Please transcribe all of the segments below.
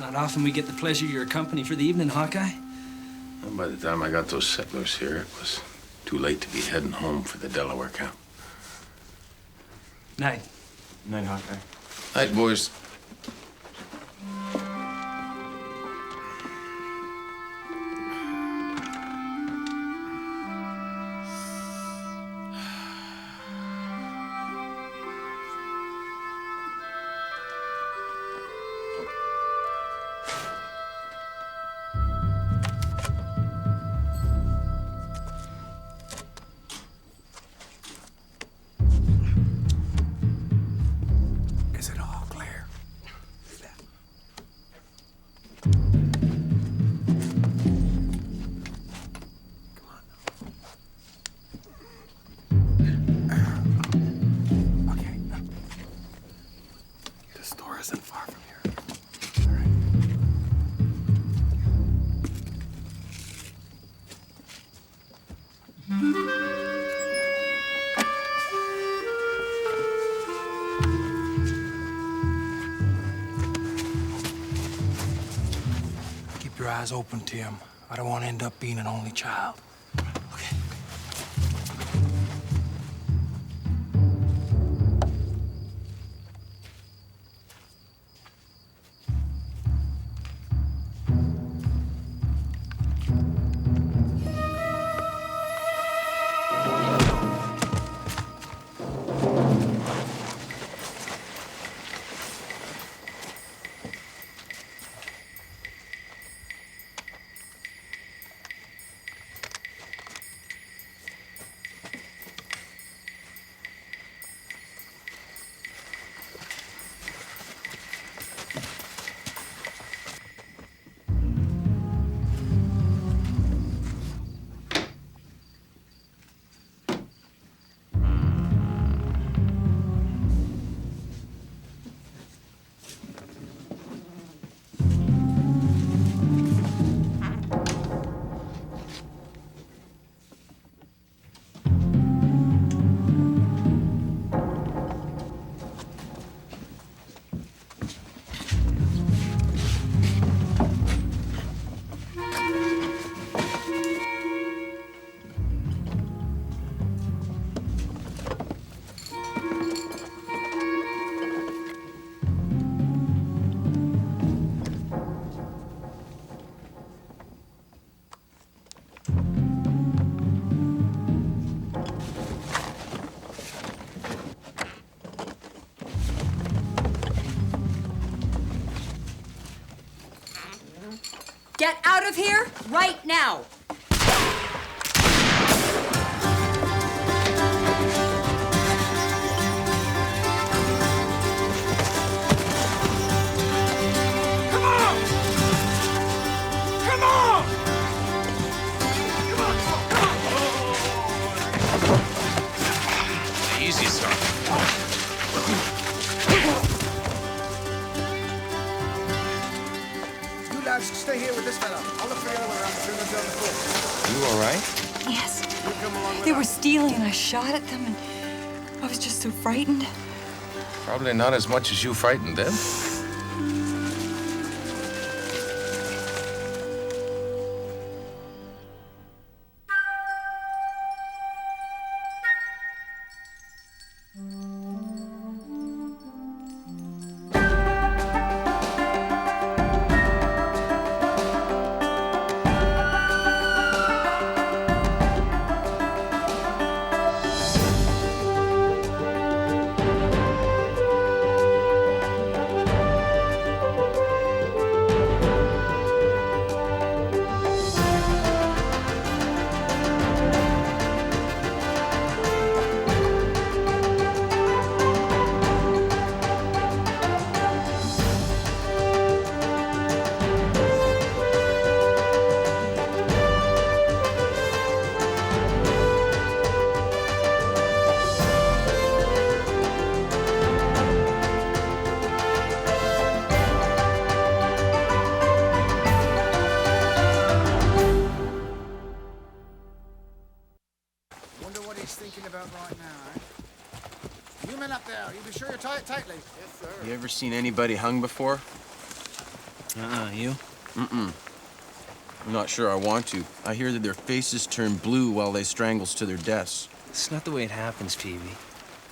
Not often we get the pleasure of your company for the evening, Hawkeye. Well, by the time I got those settlers here, it was too late to be heading home for the Delaware camp. Night. Night, Hawkeye. Night, boys. Your eyes open, Tim. I don't want to end up being an only child. Okay. Get out of here right now! Easy, son. Stay here with this fella. I'll look for the other one around the turn down the court. You all right? Yes. They were stealing and I shot at them and I was just so frightened. Probably not as much as you frightened them. You men up there, you be sure you're tied tightly. Yes, sir. You ever seen anybody hung before? You? I'm not sure I want to. I hear that their faces turn blue while they strangles to their deaths. It's not the way it happens, Peevey.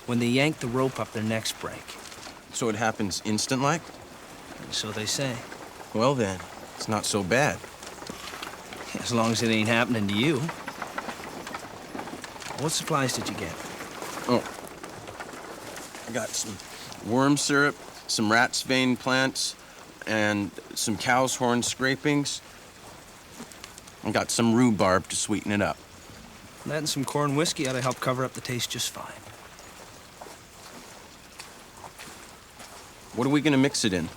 When they yank the rope up, their necks break. So it happens instant-like? So they say. Well then, it's not so bad. As long as it ain't happening to you. What supplies did you get? Oh. I got some worm syrup, some rat's vein plants, and some cow's horn scrapings. I got some rhubarb to sweeten it up. That and some corn whiskey ought to help cover up the taste just fine. What are we gonna mix it in?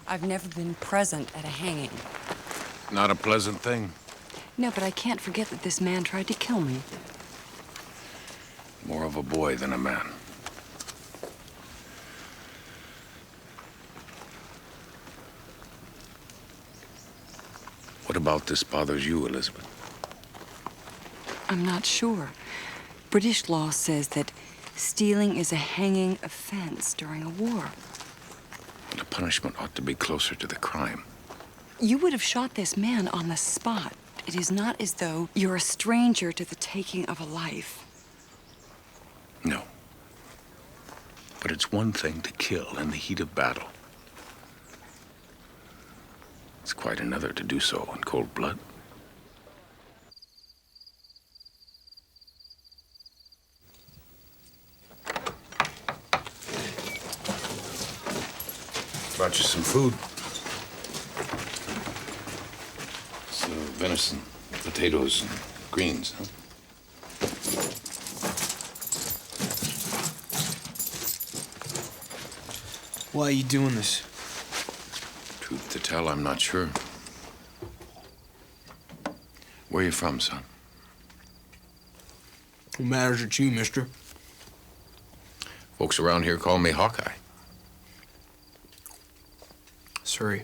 I've never been present at a hanging. Not a pleasant thing. No, but I can't forget that this man tried to kill me. More of a boy than a man. What about this bothers you, Elizabeth? I'm not sure. British law says that stealing is a hanging offense during a war. The punishment ought to be closer to the crime. You would have shot this man on the spot. It is not as though you're a stranger to the taking of a life. No. But it's one thing to kill in the heat of battle. It's quite another to do so in cold blood. Brought you some food. So, venison, potatoes, and greens, huh? Why are you doing this? Truth to tell, I'm not sure. Where are you from, son? What matters it to you, mister? Folks around here call me Hawkeye. Surrey.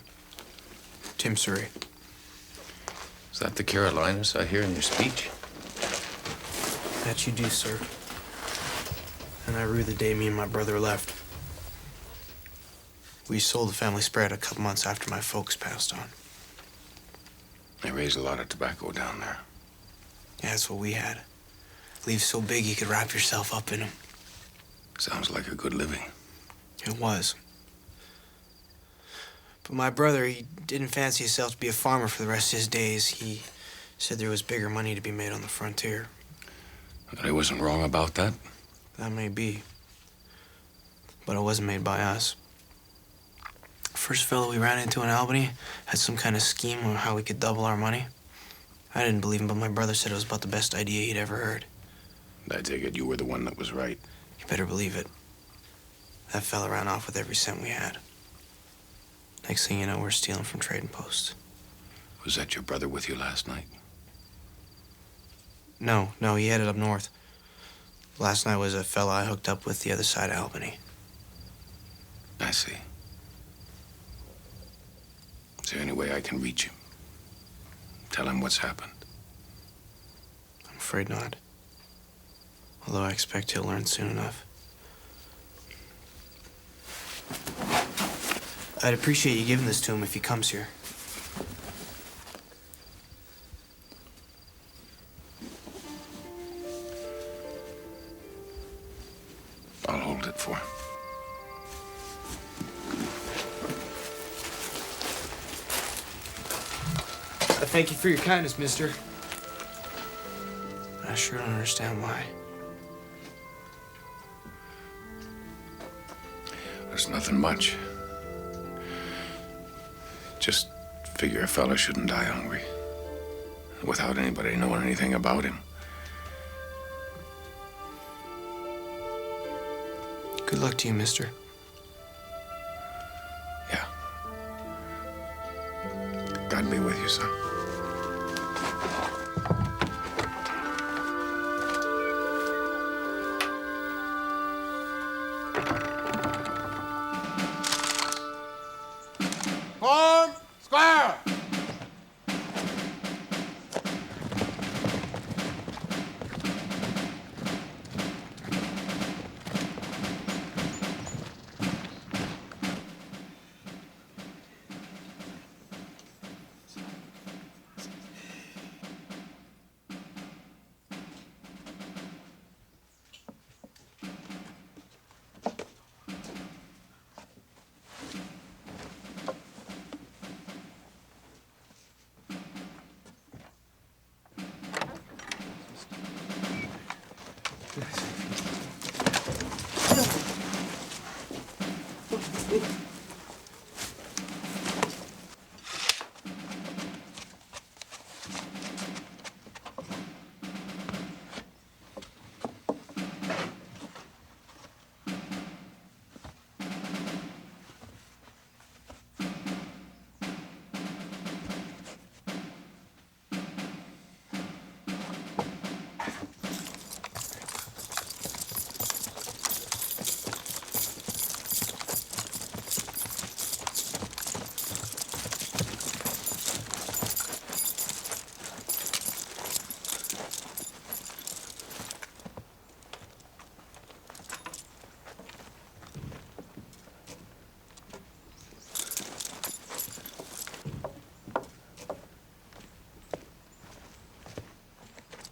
Tim Surrey. Is that the Carolinas I hear in your speech? That you do, sir. And I rue the day me and my brother left. We sold the family spread a couple months after my folks passed on. They raise a lot of tobacco down there. Yeah, that's what we had. Leaves so big you could wrap yourself up in them. Sounds like a good living. It was. But my brother, he didn't fancy himself to be a farmer for the rest of his days. He said there was bigger money to be made on the frontier. But I wasn't wrong about that. That may be. But it wasn't made by us. First fellow we ran into in Albany had some kind of scheme on how we could double our money. I didn't believe him, but my brother said it was about the best idea he'd ever heard. I take it you were the one that was right. You better believe it. That fella ran off with every cent we had. Next thing you know, we're stealing from trading posts. Was that your brother with you last night? No, he headed up north. Last night was a fella I hooked up with the other side of Albany. I see. Is there any way I can reach him? Tell him what's happened? I'm afraid not. Although I expect he'll learn soon enough. I'd appreciate you giving this to him if he comes here. I'll hold it for him. I thank you for your kindness, mister. I sure don't understand why. There's nothing much. Just figure a fella shouldn't die hungry without anybody knowing anything about him. Good luck to you, mister. Yeah. God be with you, son.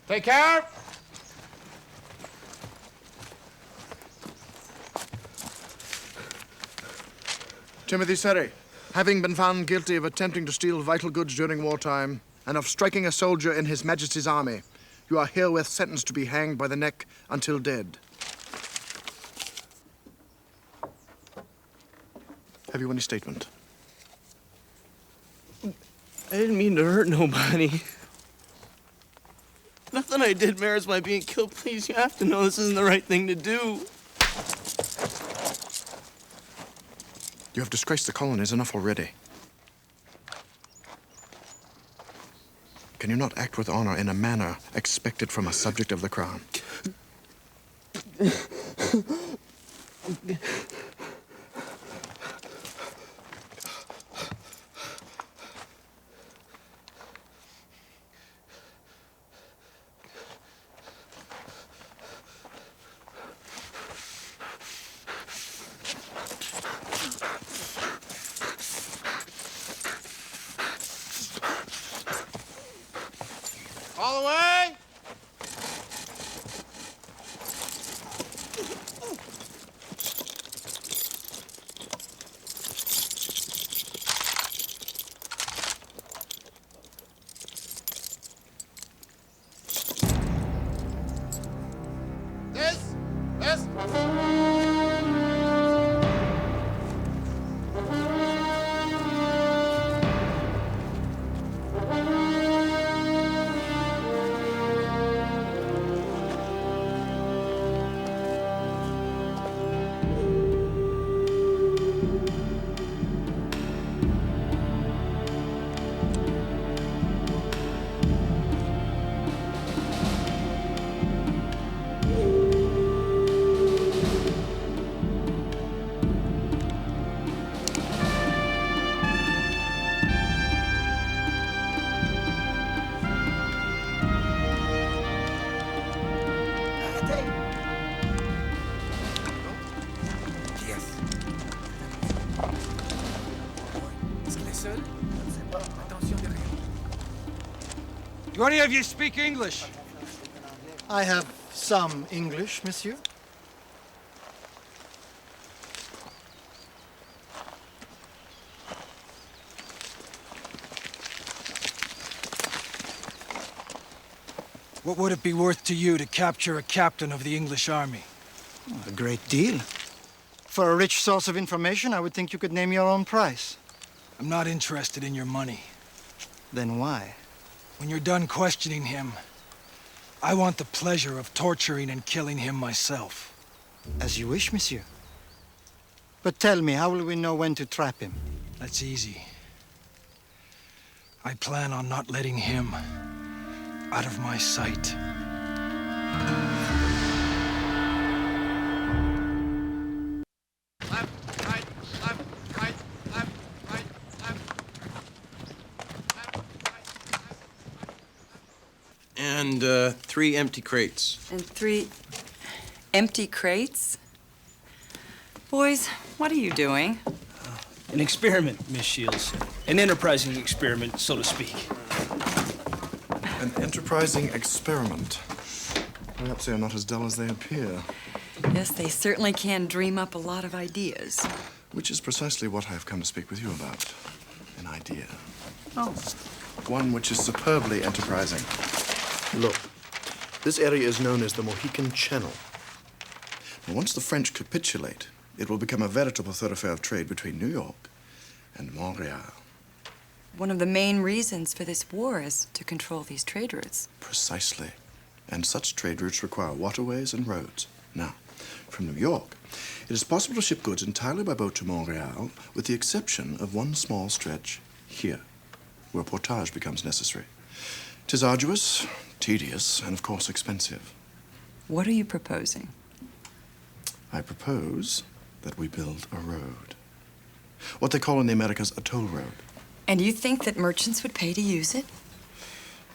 Take care. Timothy Serry, having been found guilty of attempting to steal vital goods during wartime and of striking a soldier in His Majesty's army, you are herewith sentenced to be hanged by the neck until dead. Have you any statement? I didn't mean to hurt nobody. Nothing I did merits my being killed. Please, you have to know this isn't the right thing to do. You have disgraced the colonies enough already. Can you not act with honor in a manner expected from a subject of the crown? All the way! This. Do any of you speak English? I have some English, monsieur. What would it be worth to you to capture a captain of the English army? A great deal. For a rich source of information, I would think you could name your own price. I'm not interested in your money. Then why? When you're done questioning him, I want the pleasure of torturing and killing him myself. As you wish, monsieur. But tell me, how will we know when to trap him? That's easy. I plan on not letting him out of my sight. And 3 empty crates. And 3 empty crates? Boys, what are you doing? An experiment, Miss Shields. An enterprising experiment, so to speak. An enterprising experiment. Perhaps they are not as dull as they appear. Yes, they certainly can dream up a lot of ideas. Which is precisely what I have come to speak with you about. An idea. Oh. One which is superbly enterprising. Look, This area is known as the Mohican Channel. And once the French capitulate, it will become a veritable thoroughfare of trade between New York and Montreal. One of the main reasons for this war is to control these trade routes. Precisely. And such trade routes require waterways and roads. Now, from New York, it is possible to ship goods entirely by boat to Montreal, with the exception of one small stretch here, where portage becomes necessary. 'Tis arduous, tedious, and of course expensive. What are you proposing? I propose that we build a road. What they call in the Americas a toll road. And you think that merchants would pay to use it?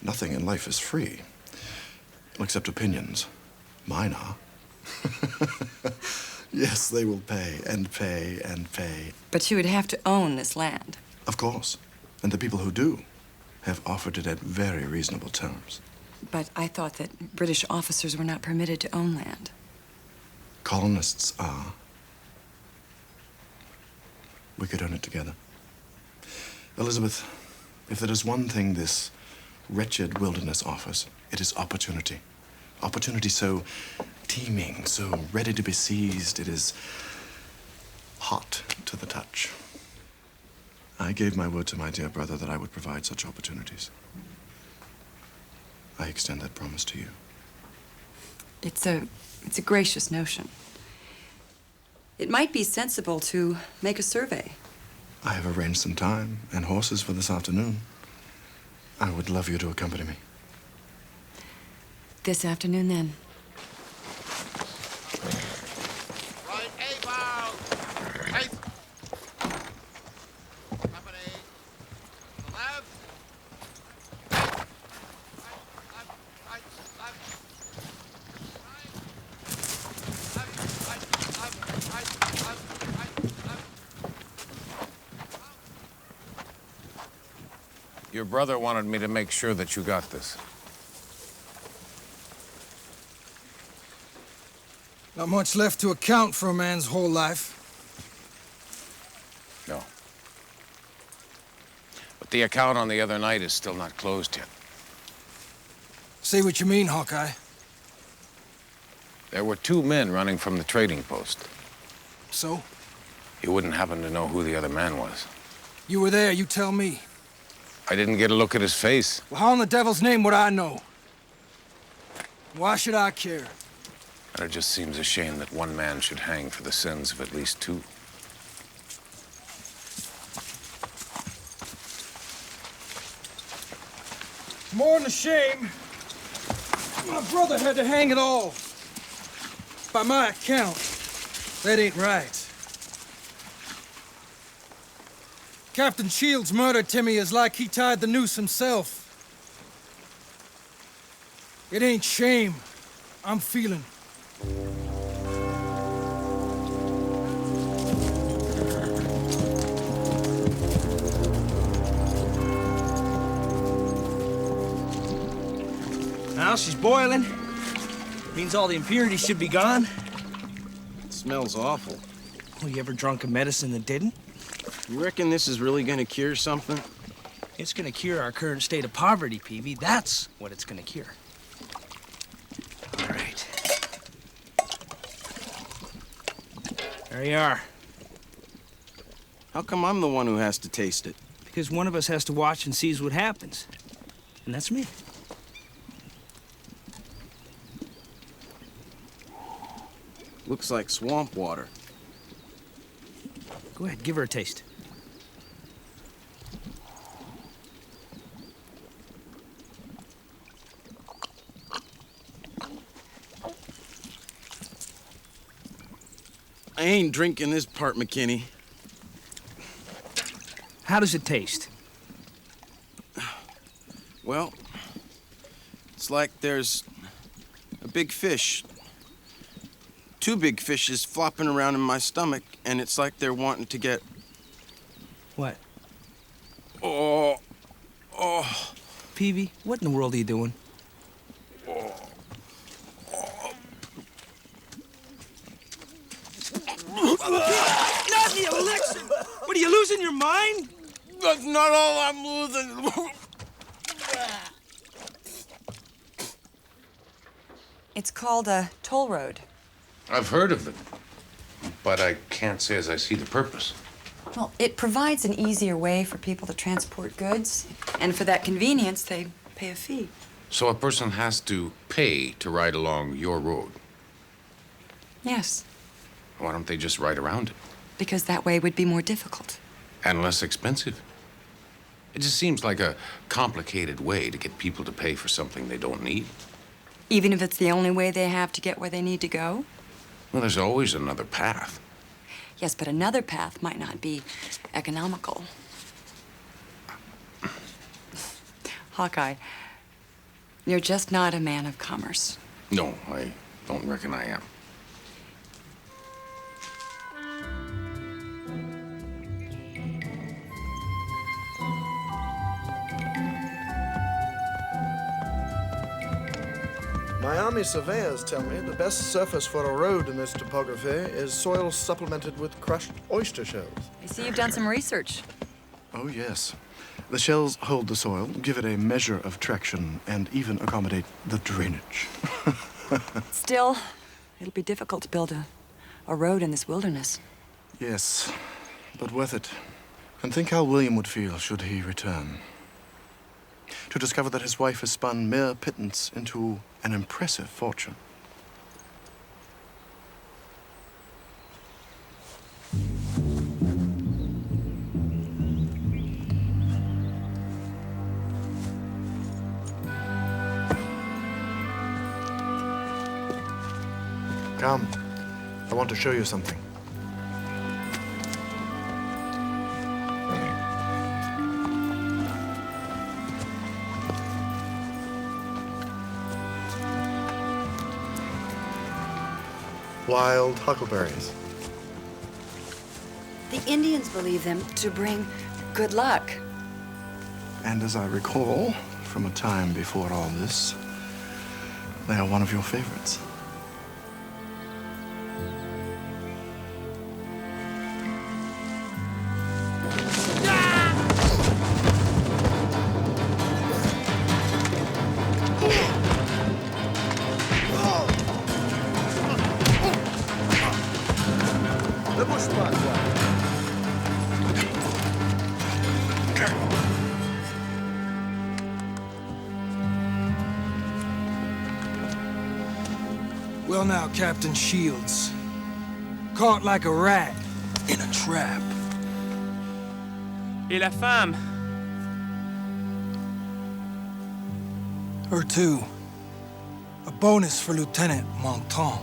Nothing in life is free. Well, except opinions. Mine are. Yes, they will pay and pay and pay. But you would have to own this land. Of course. And the people who do have offered it at very reasonable terms. But I thought that British officers were not permitted to own land. Colonists are. We could own it together. Elizabeth, if there is one thing this wretched wilderness offers, it is opportunity. Opportunity so teeming, so ready to be seized, it is hot to the touch. I gave my word to my dear brother that I would provide such opportunities. I extend that promise to you. It's a gracious notion. It might be sensible to make a survey. I have arranged some time and horses for this afternoon. I would love you to accompany me. This afternoon, then. Right, afoul! Right. Company. To the left. Your brother wanted me to make sure that you got this. Not much left to account for a man's whole life. No. But the account on the other night is still not closed yet. Say what you mean, Hawkeye. There were 2 men running from the trading post. So? You wouldn't happen to know who the other man was. You were there, you tell me. I didn't get a look at his face. Well, how in the devil's name would I know? Why should I care? And it just seems a shame that one man should hang for the sins of at least 2. More than a shame. My brother had to hang it all. By my account, that ain't right. Captain Shields' murder, Timmy, is like he tied the noose himself. It ain't shame I'm feeling. Now she's boiling. Means all the impurities should be gone. It smells awful. Oh, you ever drunk a medicine that didn't? You reckon this is really gonna cure something? It's gonna cure our current state of poverty, Peevey. That's what it's gonna cure. All right. There you are. How come I'm the one who has to taste it? Because one of us has to watch and sees what happens. And that's me. Looks like swamp water. Go ahead, give her a taste. I ain't drinking this part, McKinney. How does it taste? Well, it's like there's a big fish. 2 big fishes flopping around in my stomach, and it's like they're wanting to get... What? Oh. Peevey, what in the world are you doing? Not the elixir! What, are you losing your mind? That's not all I'm losing. It's called a toll road. I've heard of it, but I can't say as I see the purpose. Well, it provides an easier way for people to transport goods, and for that convenience, they pay a fee. So a person has to pay to ride along your road. Yes, Why don't they just ride around it? because that way would be more difficult. And less expensive. It just seems like a complicated way to get people to pay for something they don't need. Even if it's the only way they have to get where they need to go? Well, there's always another path. Yes, but another path might not be economical. Hawkeye, you're just not a man of commerce. No, I don't reckon I am. My army surveyors tell me the best surface for a road in this topography is soil supplemented with crushed oyster shells. I see you've done some research. Oh, yes. The shells hold the soil, give it a measure of traction, and even accommodate the drainage. Still, it'll be difficult to build a road in this wilderness. Yes, but worth it. And think how William would feel should he return. To discover that his wife has spun mere pittance into an impressive fortune. Come. I want to show you something. Wild huckleberries. The Indians believe them to bring good luck. And as I recall, from a time before all this, they are one of your favorites. Well now, Captain Shields. Caught like a rat in a trap. Et la femme? Her too. A bonus for Lieutenant Monton.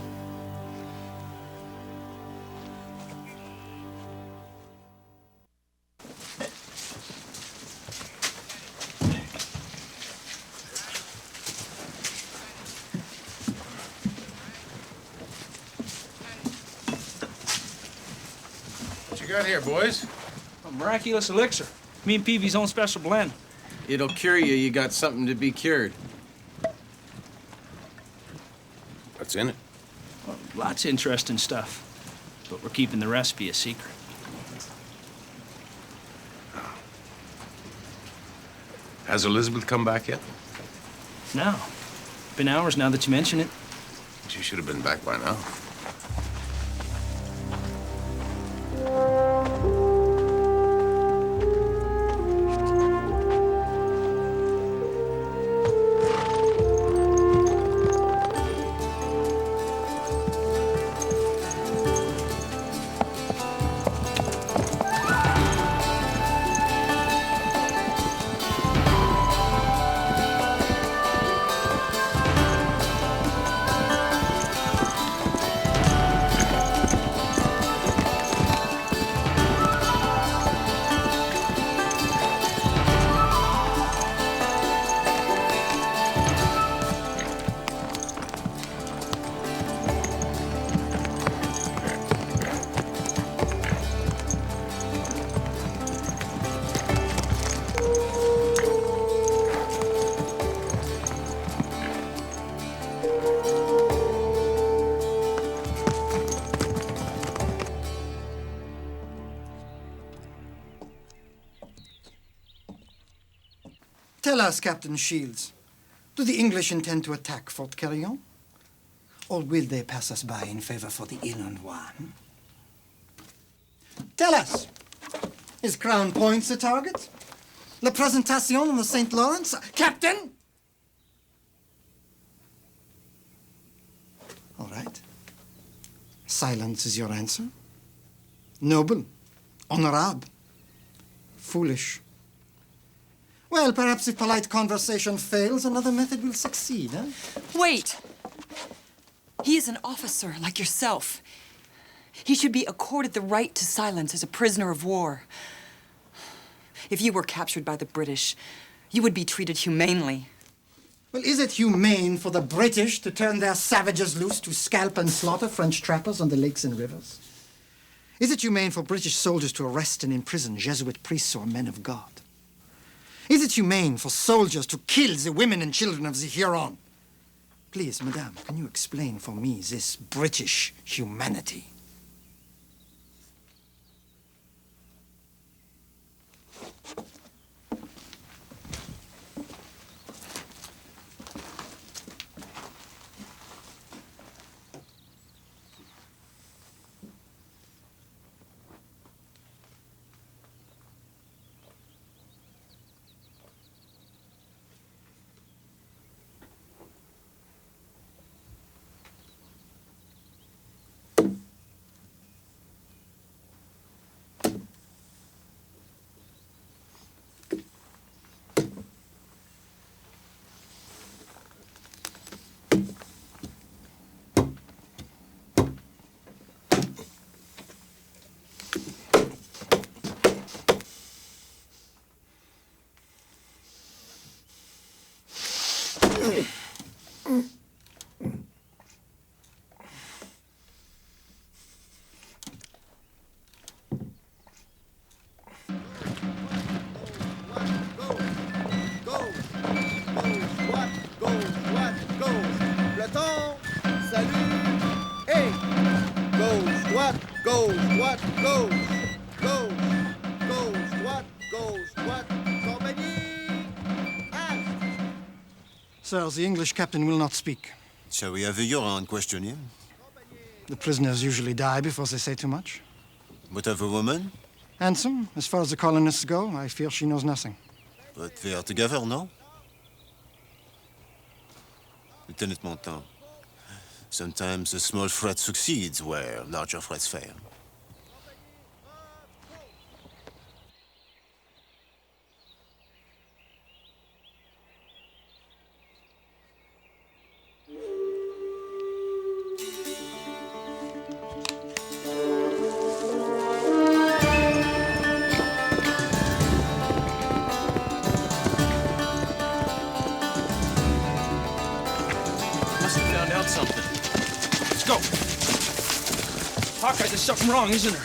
What you got here, boys? A miraculous elixir. Me and Peevey's own special blend. It'll cure you. You got something to be cured. What's in it? Well, lots of interesting stuff. But we're keeping the recipe a secret. Has Elizabeth come back yet? No. Been hours now that you mention it. She should have been back by now. Tell us, Captain Shields, do the English intend to attack Fort Carillon? Or will they pass us by in favor for the inland one? Tell us, is Crown Point the target? La Presentation on the St. Lawrence? Captain? All right. Silence is your answer. Noble, honorable, foolish. Well, perhaps if polite conversation fails, another method will succeed, huh? Wait! He is an officer like yourself. He should be accorded the right to silence as a prisoner of war. If you were captured by the British, you would be treated humanely. Well, is it humane for the British to turn their savages loose to scalp and slaughter French trappers on the lakes and rivers? Is it humane for British soldiers to arrest and imprison Jesuit priests or men of God? Is it humane for soldiers to kill the women and children of the Huron? Please, madame, can you explain for me this British humanity? Sir, the English captain will not speak. Shall we have a Huron question him? The prisoners usually die before they say too much. What of a woman? Handsome, as far as the colonists go, I fear she knows nothing. But they are together, no? Lieutenant Montan, sometimes a small threat succeeds where larger threats fail. Hawkeye, there's something wrong, isn't there?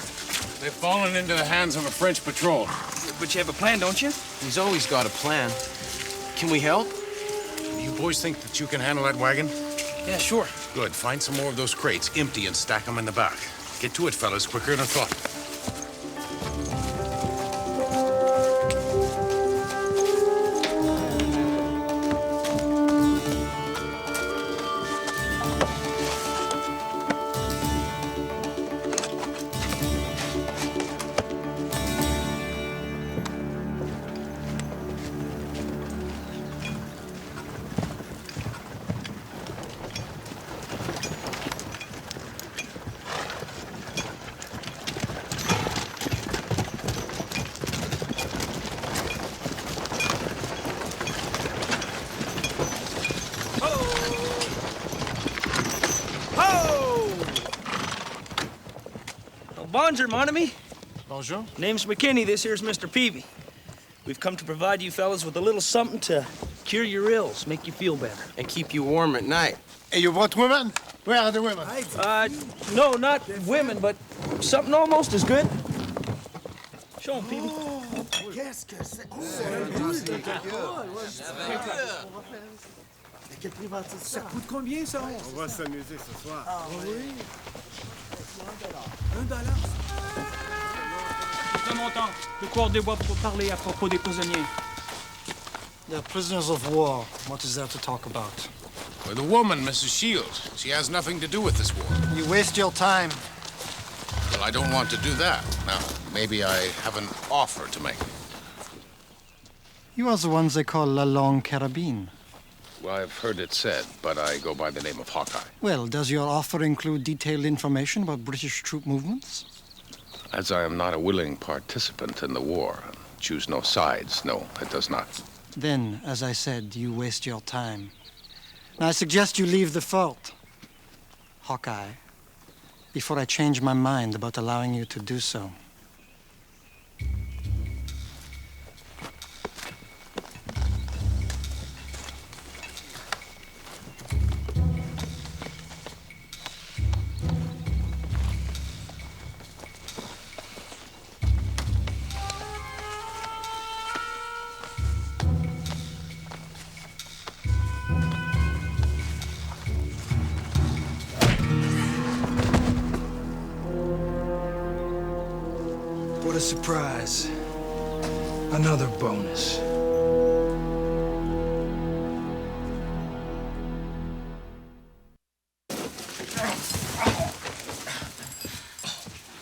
They've fallen into the hands of a French patrol. But you have a plan, don't you? He's always got a plan. Can we help? You boys think that you can handle that wagon? Yeah, sure. Good. Find some more of those crates, empty, and stack them in the back. Get to it, fellas, quicker than I thought. Bonjour, mon ami. Bonjour. Name's McKinney. This here's Mr. Peevey. We've come to provide you fellas with a little something to cure your ills, make you feel better. And keep you warm at night. Hey, you want women? Where are the women? No, not women, but something almost as good. Show 'em, Peevey. Qu'est-ce que c'est? Quel prix va-t-il? Ça coûte combien, ça? On va s'amuser ce soir. Ah oui? $1. Mr. Montan, le corps des bois pour parler à propos des prisonniers. They're prisoners of war. What is there to talk about? Or the woman, Mrs. Shields. She has nothing to do with this war. You waste your time. Well, I don't want to do that. Now, maybe I have an offer to make. You are the ones they call La Longue Carabine. Well, I've heard it said, but I go by the name of Hawkeye. Well, does your offer include detailed information about British troop movements? As I am not a willing participant in the war, choose no sides. No, it does not. Then, as I said, you waste your time. Now, I suggest you leave the fort, Hawkeye, before I change my mind about allowing you to do so. What a surprise. Another bonus.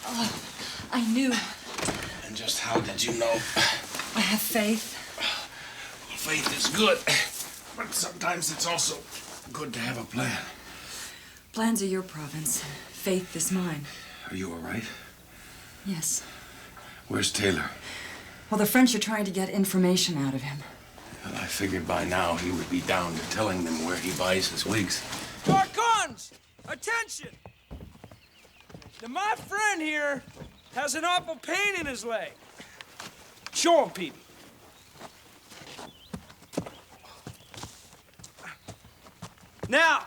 Oh, I knew. And just how did you know? I have faith. Well, faith is good, but sometimes it's also good to have a plan. Plans are your province. Faith is mine. Are you all right? Yes. Where's Taylor? Well, the French are trying to get information out of him. Well, I figured by now he would be down to telling them where he buys his wigs. Guns! Attention! Now, my friend here has an awful pain in his leg. Show him, Peevey. Now,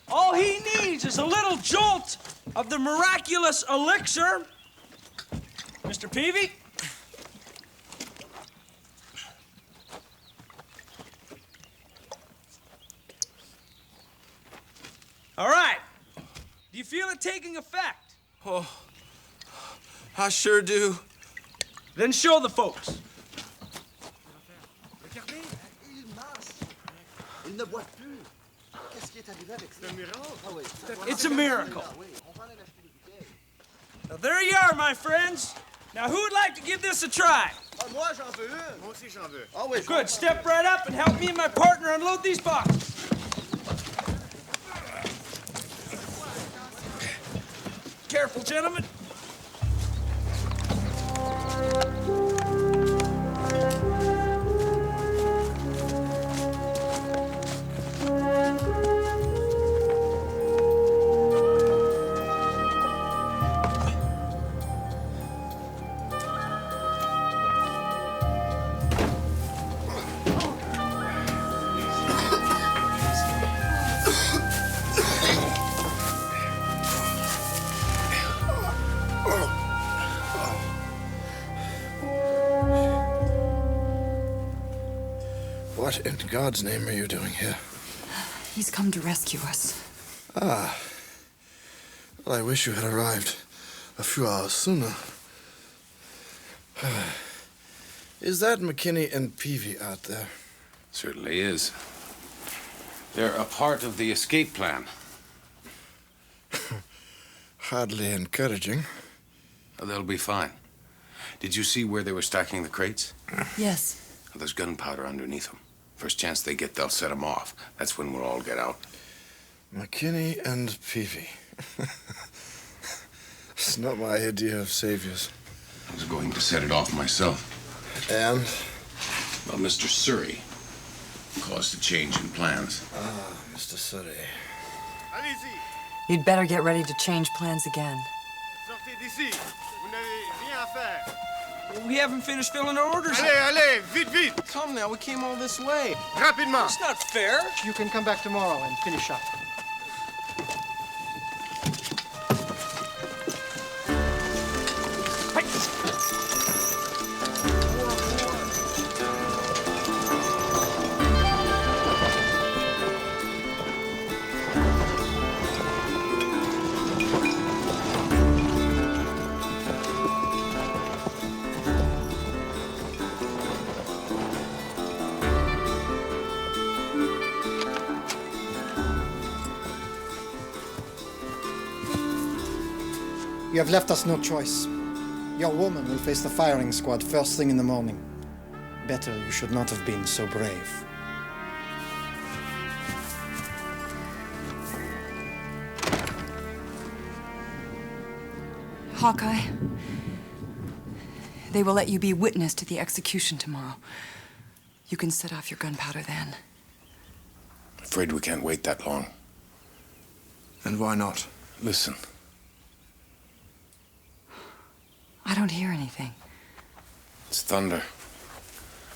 all he needs is a little jolt of the miraculous elixir. Mr. Peevey? All right. Do you feel it taking effect? Oh, I sure do. Then show the folks. It's a miracle. Now, there you are, my friends. Now, who would like to give this a try? Moi, j'en veux une. Moi aussi, j'en veux. Good. Step right up and help me and my partner unload these boxes. Careful, gentlemen. What in God's name are you doing here? He's come to rescue us. Ah. Well, I wish you had arrived a few hours sooner. Is that McKinney and Peevey out there? Certainly is. They're a part of the escape plan. Hardly encouraging. Oh, they'll be fine. Did you see where they were stacking the crates? Yes. Well, there's gunpowder underneath them. First chance they get, they'll set them off. That's when we'll all get out. McKinney and Peevey. It's not my idea of saviors. I was going to set it off myself. And? Well, Mr. Surrey caused a change in plans. Ah, Mr. Surrey. Allez-y. You'd better get ready to change plans again. Sortez d'ici. Vous n'avez rien à faire. We haven't finished filling our orders. Allez, allez, vite, vite. Come now, we came all this way. Rapidement. That's not fair. You can come back tomorrow and finish up. You have left us no choice. Your woman will face the firing squad first thing in the morning. Better you should not have been so brave. Hawkeye, they will let you be witness to the execution tomorrow. You can set off your gunpowder then. Afraid we can't wait that long. And why not? Listen. I don't hear anything. It's thunder.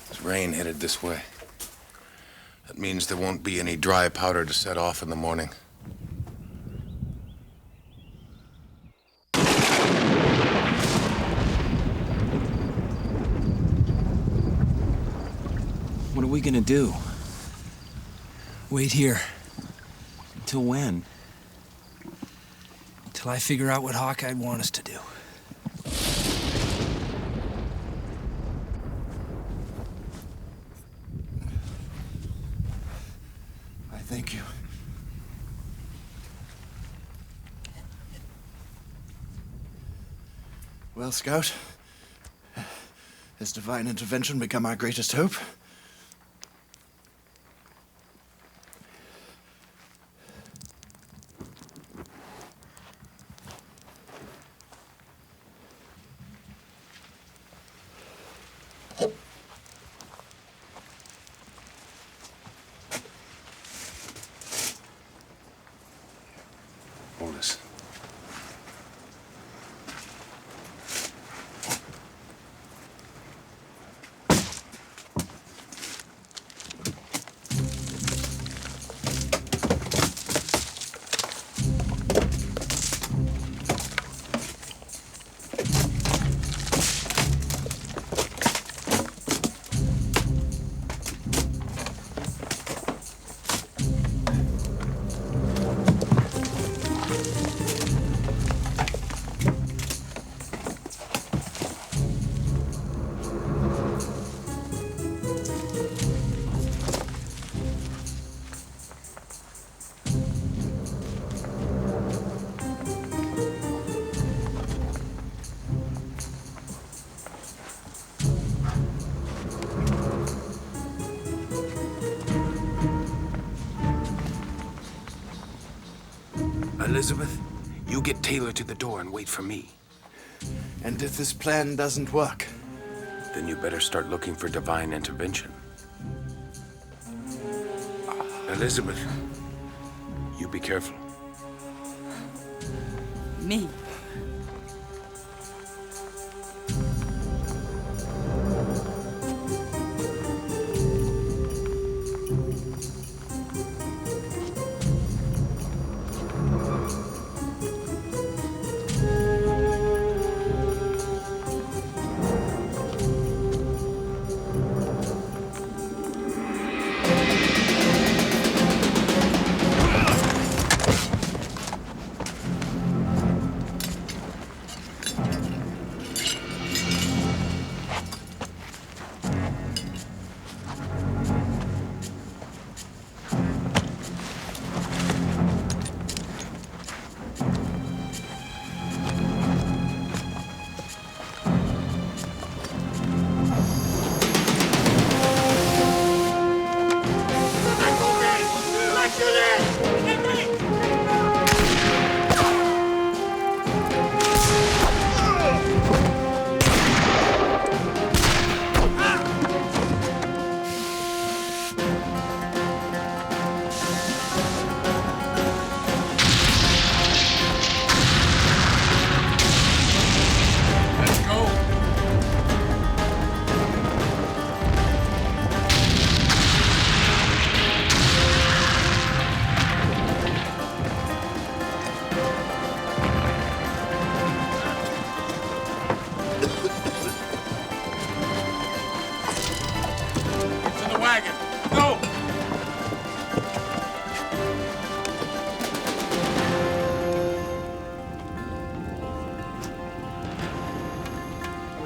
There's rain headed this way. That means there won't be any dry powder to set off in the morning. What are we gonna do? Wait here. Until when? Till I figure out what Hawkeye'd want us to do. I thank you. Well, Scout, has divine intervention become our greatest hope? Hold this. Elizabeth, you get Taylor to the door and wait for me. And if this plan doesn't work? Then you better start looking for divine intervention. Elizabeth, you be careful. Me?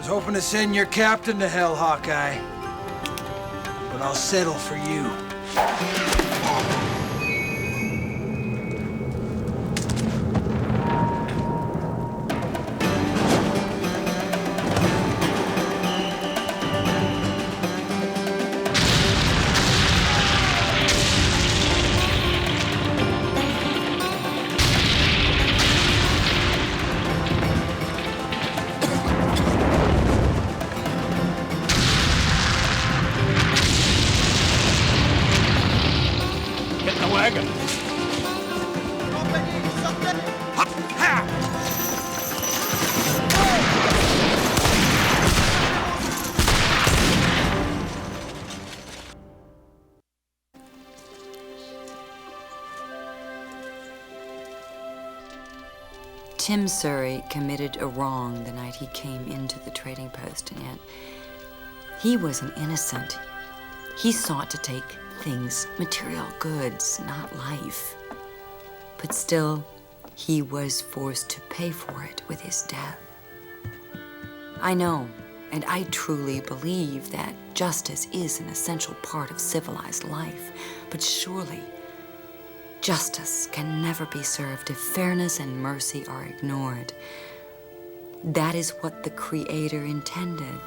Hoping to send your captain to hell, Hawkeye. But I'll settle for you. Tim Surrey committed a wrong the night he came into the trading post, and yet he was an innocent. He sought to take things, material goods, not life. But still, he was forced to pay for it with his death. I know, and I truly believe that justice is an essential part of civilized life, but surely justice can never be served if fairness and mercy are ignored. That is what the Creator intended.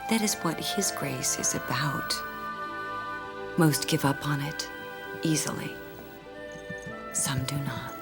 That is what His grace is about. Most give up on it easily. Some do not.